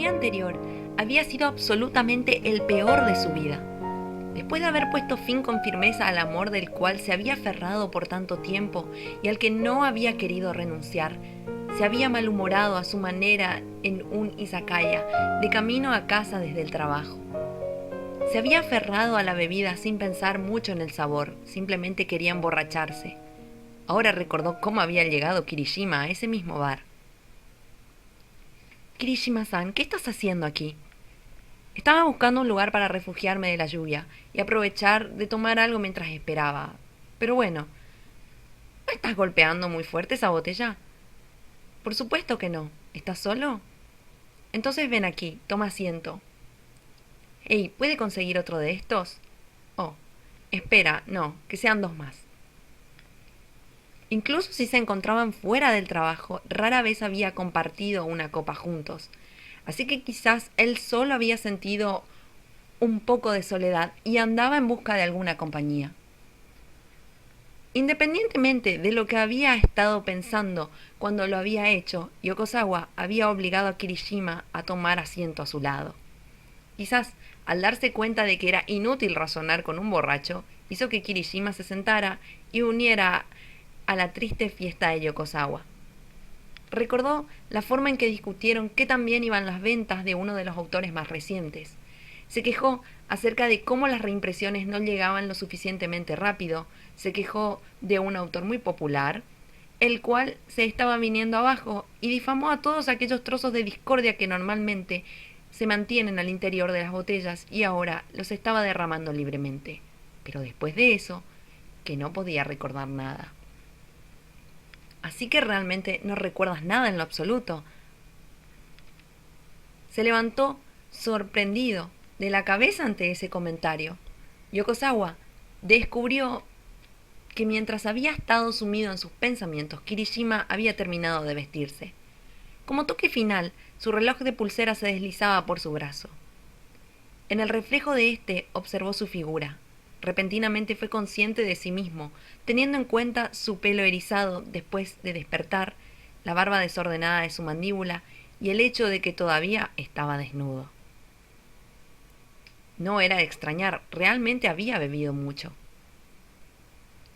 día anterior había sido absolutamente el peor de su vida. Después de haber puesto fin con firmeza al amor del cual se había aferrado por tanto tiempo y al que no había querido renunciar, se había malhumorado a su manera en un izakaya, de camino a casa desde el trabajo. Se había aferrado a la bebida sin pensar mucho en el sabor, simplemente quería emborracharse. Ahora recordó cómo había llegado Kirishima a ese mismo bar. Kirishima-san, ¿qué estás haciendo aquí? Estaba buscando un lugar para refugiarme de la lluvia y aprovechar de tomar algo mientras esperaba. Pero bueno, ¿no estás golpeando muy fuerte esa botella? Por supuesto que no. ¿Estás solo? Entonces ven aquí, toma asiento. Hey, ¿puede conseguir otro de estos? Oh, espera, no, que sean dos más. Incluso si se encontraban fuera del trabajo, rara vez había compartido una copa juntos. Así que quizás él solo había sentido un poco de soledad y andaba en busca de alguna compañía. Independientemente de lo que había estado pensando cuando lo había hecho, Yokosawa había obligado a Kirishima a tomar asiento a su lado. Quizás, al darse cuenta de que era inútil razonar con un borracho, hizo que Kirishima se sentara y uniera a la triste fiesta de Yokosawa. Recordó la forma en que discutieron qué tan bien iban las ventas de uno de los autores más recientes. Se quejó acerca de cómo las reimpresiones no llegaban lo suficientemente rápido, se quejó de un autor muy popular, el cual se estaba viniendo abajo, y difamó a todos aquellos trozos de discordia que normalmente se mantienen al interior de las botellas y ahora los estaba derramando libremente. Pero después de eso, que no podía recordar nada. Así que realmente no recuerdas nada en lo absoluto. Se levantó sorprendido de la cabeza ante ese comentario. Yokosawa descubrió que mientras había estado sumido en sus pensamientos, Kirishima había terminado de vestirse. Como toque final, su reloj de pulsera se deslizaba por su brazo. En el reflejo de éste observó su figura. Repentinamente fue consciente de sí mismo, teniendo en cuenta su pelo erizado después de despertar, la barba desordenada de su mandíbula y el hecho de que todavía estaba desnudo. No era de extrañar, realmente había bebido mucho.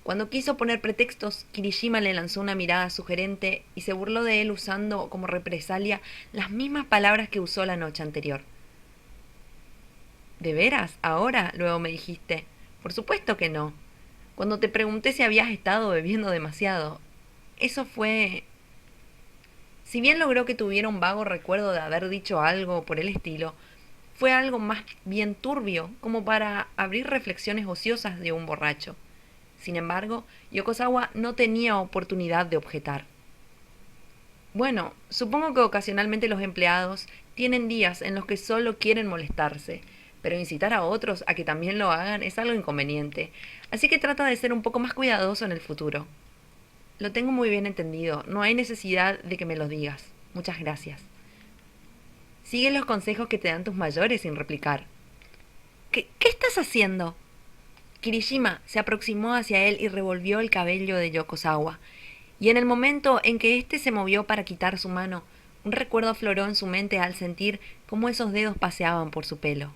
Cuando quiso poner pretextos, Kirishima le lanzó una mirada sugerente y se burló de él usando como represalia las mismas palabras que usó la noche anterior. ¿De veras? ¿Ahora? Luego me dijiste. Por supuesto que no. Cuando te pregunté si habías estado bebiendo demasiado. Eso fue... Si bien logró que tuviera un vago recuerdo de haber dicho algo por el estilo, fue algo más bien turbio, como para abrir reflexiones ociosas de un borracho. Sin embargo, Yokosawa no tenía oportunidad de objetar. Bueno, supongo que ocasionalmente los empleados tienen días en los que solo quieren molestarse, pero incitar a otros a que también lo hagan es algo inconveniente, así que trata de ser un poco más cuidadoso en el futuro. Lo tengo muy bien entendido, no hay necesidad de que me lo digas. Muchas gracias. Sigue los consejos que te dan tus mayores sin replicar. ¿Qué estás haciendo? Kirishima se aproximó hacia él y revolvió el cabello de Yokosawa, y en el momento en que éste se movió para quitar su mano, un recuerdo afloró en su mente al sentir cómo esos dedos paseaban por su pelo.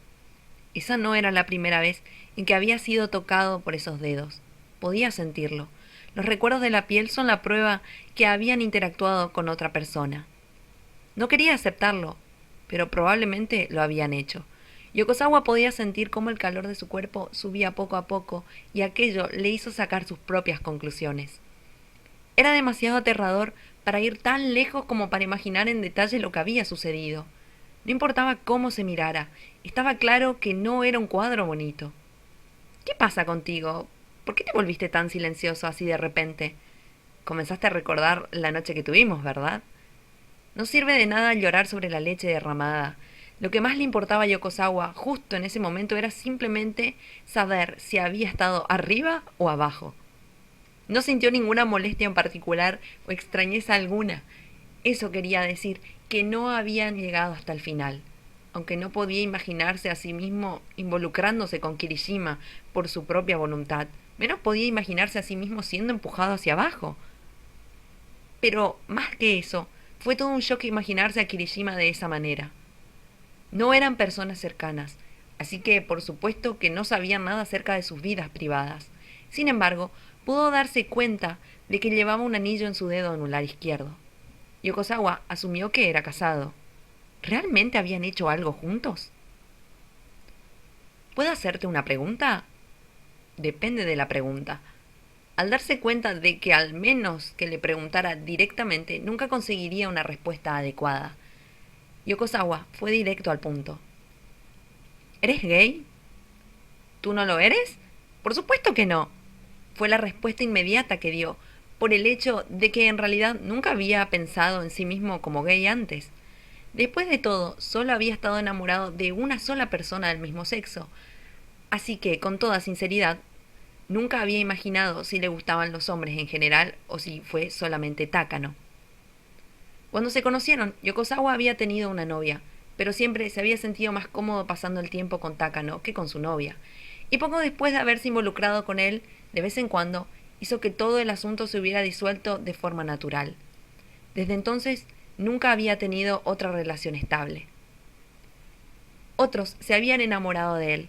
Esa no era la primera vez en que había sido tocado por esos dedos. Podía sentirlo. Los recuerdos de la piel son la prueba que habían interactuado con otra persona. No quería aceptarlo, pero probablemente lo habían hecho. Yokosawa podía sentir cómo el calor de su cuerpo subía poco a poco y aquello le hizo sacar sus propias conclusiones. Era demasiado aterrador para ir tan lejos como para imaginar en detalle lo que había sucedido. No importaba cómo se mirara, estaba claro que no era un cuadro bonito. ¿Qué pasa contigo? ¿Por qué te volviste tan silencioso así de repente? Comenzaste a recordar la noche que tuvimos, ¿verdad? No sirve de nada llorar sobre la leche derramada. Lo que más le importaba a Yokosawa justo en ese momento era simplemente saber si había estado arriba o abajo. No sintió ninguna molestia en particular o extrañeza alguna. Eso quería decir que no habían llegado hasta el final, aunque no podía imaginarse a sí mismo involucrándose con Kirishima por su propia voluntad. Menos podía imaginarse a sí mismo siendo empujado hacia abajo. Pero, más que eso, fue todo un shock imaginarse a Kirishima de esa manera. No eran personas cercanas, así que por supuesto que no sabían nada acerca de sus vidas privadas. Sin embargo, pudo darse cuenta de que llevaba un anillo en su dedo anular izquierdo. Yokosawa asumió que era casado. ¿Realmente habían hecho algo juntos? ¿Puedo hacerte una pregunta? Depende de la pregunta. Al darse cuenta de que al menos que le preguntara directamente nunca conseguiría una respuesta adecuada, Yokosawa fue directo al punto. ¿Eres gay? ¿Tú no lo eres? Por supuesto que no. Fue la respuesta inmediata que dio, por el hecho de que en realidad nunca había pensado en sí mismo como gay antes. Después de todo, solo había estado enamorado de una sola persona del mismo sexo, así que, con toda sinceridad, nunca había imaginado si le gustaban los hombres en general o si fue solamente Takano. Cuando se conocieron, Yokosawa había tenido una novia, pero siempre se había sentido más cómodo pasando el tiempo con Takano que con su novia, y poco después de haberse involucrado con él, de vez en cuando, hizo que todo el asunto se hubiera disuelto de forma natural. Desde entonces, nunca había tenido otra relación estable. Otros se habían enamorado de él.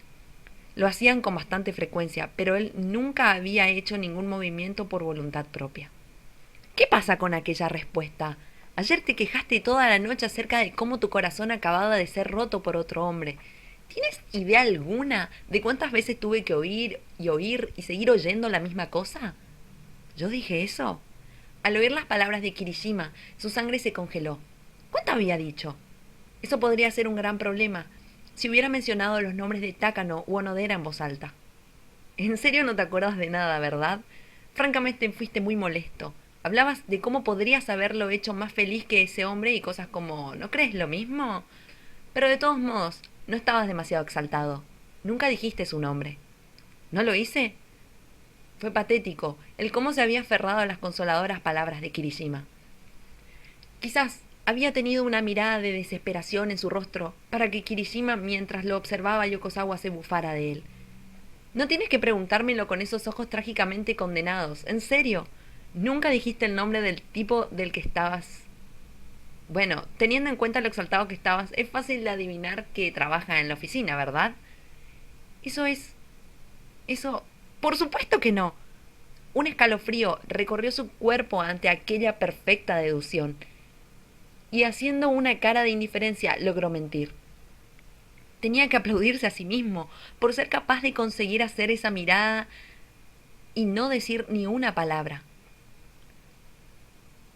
Lo hacían con bastante frecuencia, pero él nunca había hecho ningún movimiento por voluntad propia. ¿Qué pasa con aquella respuesta? Ayer te quejaste toda la noche acerca de cómo tu corazón acababa de ser roto por otro hombre. ¿Tienes idea alguna de cuántas veces tuve que oír y seguir oyendo la misma cosa? ¿Yo dije eso? Al oír las palabras de Kirishima, su sangre se congeló. ¿Cuánto había dicho? Eso podría ser un gran problema si hubiera mencionado los nombres de Takano u Onodera en voz alta. ¿En serio no te acuerdas de nada, verdad? Francamente fuiste muy molesto. Hablabas de cómo podrías haberlo hecho más feliz que ese hombre y cosas como ¿no crees lo mismo? Pero de todos modos, no estabas demasiado exaltado. Nunca dijiste su nombre. ¿No lo hice? Fue patético el cómo se había aferrado a las consoladoras palabras de Kirishima. Quizás había tenido una mirada de desesperación en su rostro para que Kirishima, mientras lo observaba Yokosawa, se bufara de él. No tienes que preguntármelo con esos ojos trágicamente condenados. En serio, nunca dijiste el nombre del tipo del que estabas. Bueno, teniendo en cuenta lo exaltado que estabas, es fácil de adivinar que trabaja en la oficina, ¿verdad? Eso... Por supuesto que no. Un escalofrío recorrió su cuerpo ante aquella perfecta deducción, y haciendo una cara de indiferencia logró mentir. Tenía que aplaudirse a sí mismo por ser capaz de conseguir hacer esa mirada y no decir ni una palabra.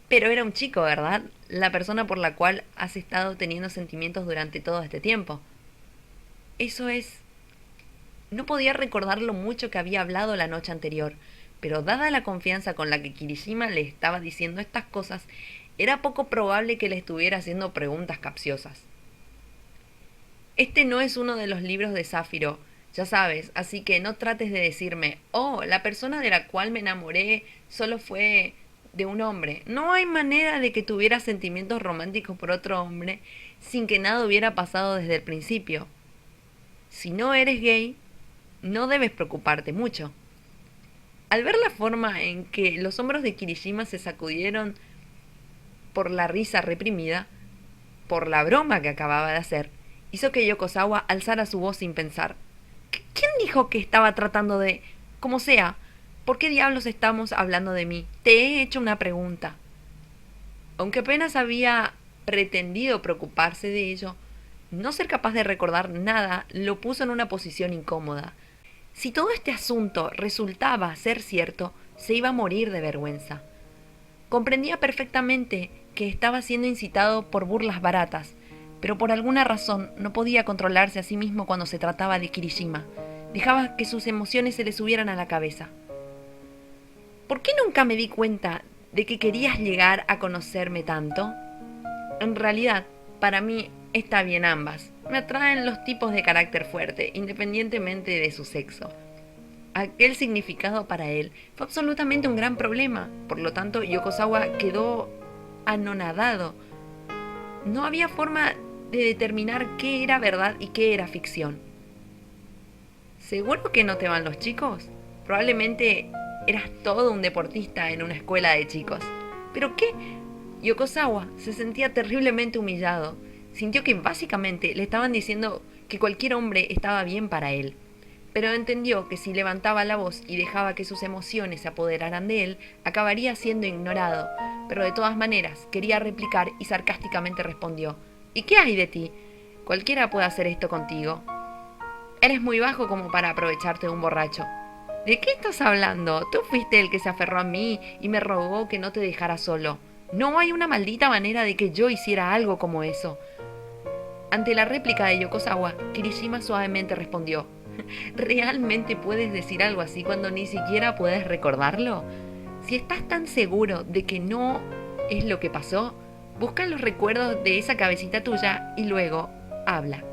Pero era un chico, ¿verdad? La persona por la cual has estado teniendo sentimientos durante todo este tiempo. Eso es... No podía recordar lo mucho que había hablado la noche anterior, pero dada la confianza con la que Kirishima le estaba diciendo estas cosas, era poco probable que le estuviera haciendo preguntas capciosas. Este no es uno de los libros de Zafiro, ya sabes, así que no trates de decirme, oh, la persona de la cual me enamoré solo fue de un hombre. No hay manera de que tuviera sentimientos románticos por otro hombre sin que nada hubiera pasado desde el principio. Si no eres gay, no debes preocuparte mucho. Al ver la forma en que los hombros de Kirishima se sacudieron por la risa reprimida, por la broma que acababa de hacer, hizo que Yokosawa alzara su voz sin pensar. ¿Quién dijo que estaba tratando de...? Como sea, ¿por qué diablos estamos hablando de mí? Te he hecho una pregunta. Aunque apenas había pretendido preocuparse de ello, no ser capaz de recordar nada lo puso en una posición incómoda. Si todo este asunto resultaba ser cierto, se iba a morir de vergüenza. Comprendía perfectamente que estaba siendo incitado por burlas baratas, pero por alguna razón no podía controlarse a sí mismo cuando se trataba de Kirishima. Dejaba que sus emociones se le subieran a la cabeza. ¿Por qué nunca me di cuenta de que querías llegar a conocerme tanto? En realidad, para mí está bien ambas. Me atraen los tipos de carácter fuerte, independientemente de su sexo. Aquel significado para él fue absolutamente un gran problema. Por lo tanto, Yokosawa quedó anonadado. No había forma de determinar qué era verdad y qué era ficción. ¿Seguro que no te van los chicos? Probablemente eras todo un deportista en una escuela de chicos. ¿Pero qué? Yokosawa se sentía terriblemente humillado. Sintió que básicamente le estaban diciendo que cualquier hombre estaba bien para él, pero entendió que si levantaba la voz y dejaba que sus emociones se apoderaran de él, acabaría siendo ignorado, pero de todas maneras quería replicar y sarcásticamente respondió: ¿Y qué hay de ti? Cualquiera puede hacer esto contigo. Eres muy bajo como para aprovecharte de un borracho. ¿De qué estás hablando? Tú fuiste el que se aferró a mí y me rogó que no te dejara solo. No hay una maldita manera de que yo hiciera algo como eso. Ante la réplica de Yokozawa, Kirishima suavemente respondió: ¿Realmente puedes decir algo así cuando ni siquiera puedes recordarlo? Si estás tan seguro de que no es lo que pasó, busca los recuerdos de esa cabecita tuya y luego habla.